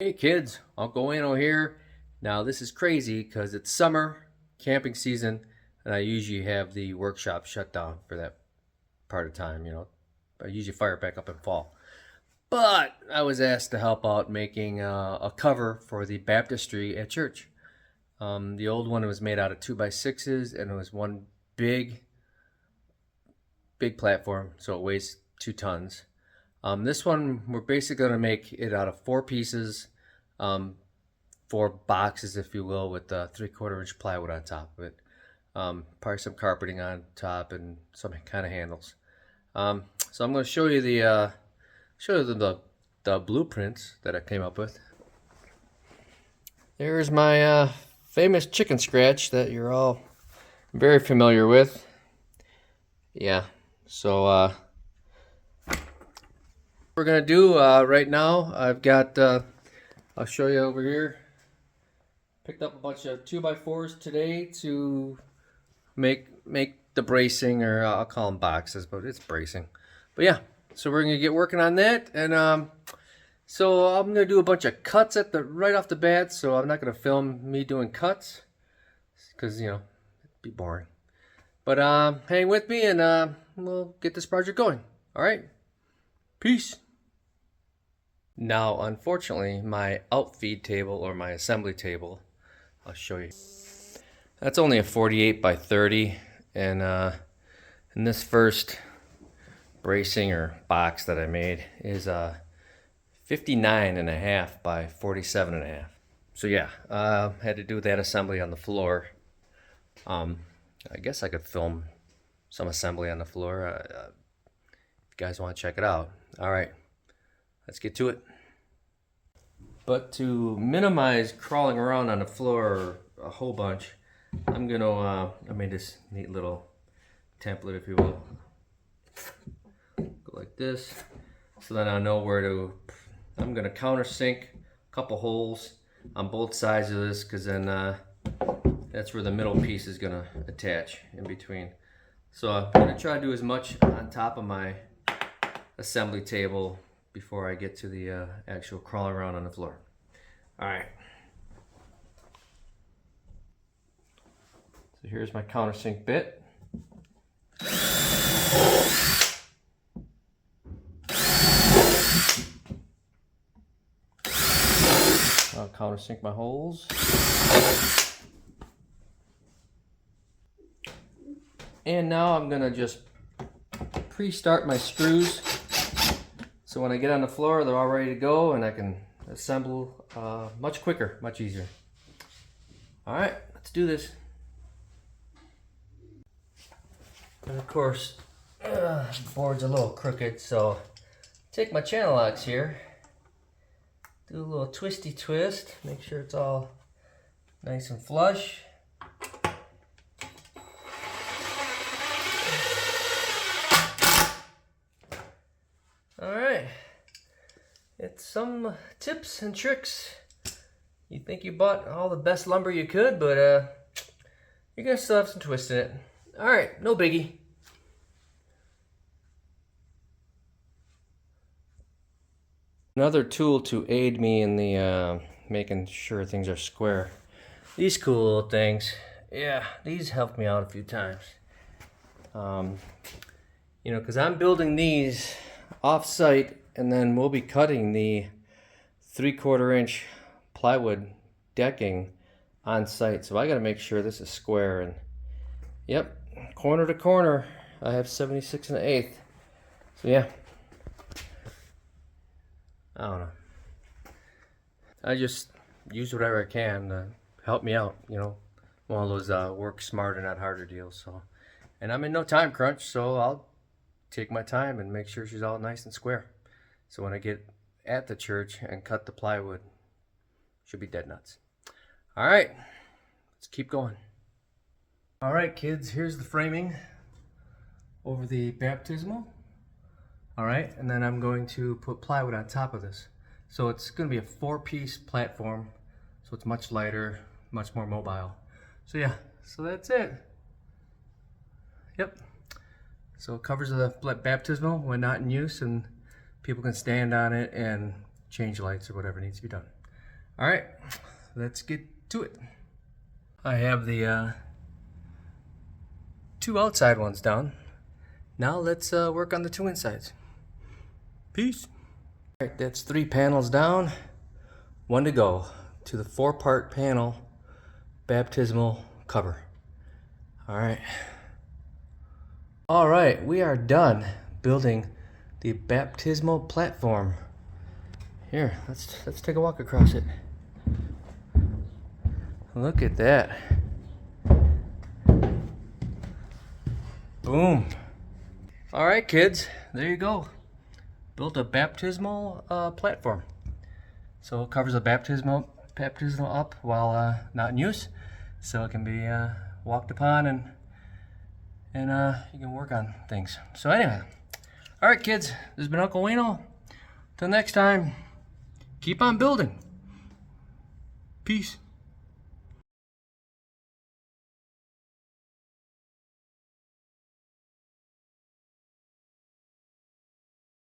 Hey kids, Uncle Ano here. Now this is crazy because it's summer, camping season, and I usually have the workshop shut down for that part of time. I usually fire it back up in fall. But I was asked to help out making a cover for the baptistry at church. The old one was made out of 2x6s and it was one big, big platform, so it weighs 2 tons. This one, we're basically going to make it out of 4 pieces, 4 boxes, if you will, with 3/4 inch plywood on top of it. Probably some carpeting on top and some kind of handles. So I'm going to show you the blueprints that I came up with. There's my famous chicken scratch that you're all very familiar with. Yeah, so we're gonna do right now. I've got I'll show you over here. Picked up a bunch of 2x4s today to make the bracing, or I'll call them boxes, but it's bracing. But yeah, so we're gonna get working on that, and so I'm gonna do a bunch of cuts right off the bat. So I'm not gonna film me doing cuts because it'd be boring. But hang with me, and we'll get this project going. All right, peace. Now, unfortunately, my outfeed table, or my assembly table, I'll show you. That's only a 48 by 30, and this first bracing or box that I made is 59.5 by 47.5. So yeah, had to do that assembly on the floor. I guess I could film some assembly on the floor if you guys want to check it out. All right, let's get to it. But to minimize crawling around on the floor a whole bunch, I'm gonna I made this neat little template, if you will. Go like this, so then I know where to. I'm gonna countersink a couple holes on both sides of this, because then that's where the middle piece is gonna attach in between. So I'm gonna try to do as much on top of my assembly table before I get to the actual crawling around on the floor. All right. So here's my countersink bit. I'll countersink my holes. And now I'm gonna just pre-start my screws, so when I get on the floor they're all ready to go and I can assemble much quicker, much easier. All right, let's do this. And of course, the board's a little crooked, so take my channel locks here, do a little twisty twist, make sure it's all nice and flush. All right, it's some tips and tricks. You think you bought all the best lumber you could, but you're gonna still have some twist in it. All right, no biggie. Another tool to aid me in the making sure things are square. These cool little things. Yeah, these helped me out a few times. Because I'm building these off-site, and then we'll be cutting the 3/4 inch plywood decking on site. So I got to make sure this is square, and yep, corner to corner I have 76 1/8. So yeah, I don't know, I just use whatever I can to help me out, one of those work smarter not harder deals. So, and I'm in no time crunch, so I'll take my time and make sure she's all nice and square, so when I get at the church and cut the plywood, should be dead nuts. All right, let's keep going. All right, kids, here's the framing over the baptismal. All right, and then I'm going to put plywood on top of this. So it's going to be a 4-piece platform, so it's much lighter, much more mobile. So yeah, so that's it. Yep. So it covers the baptismal when not in use, and people can stand on it and change lights or whatever needs to be done. All right, let's get to it. I have the 2 outside ones down. Now let's work on the 2 insides. Peace. All right, that's 3 panels down, 1 to go to the 4-part panel baptismal cover. All right, we are done building the baptismal platform. Here, let's take a walk across it. Look at that. Boom. All right, kids, there you go. Built a baptismal platform. So it covers the baptismal up while not in use, so it can be walked upon and you can work on things. So anyway, all right, kids, this has been Uncle Wayno. Till next time, keep on building. Peace.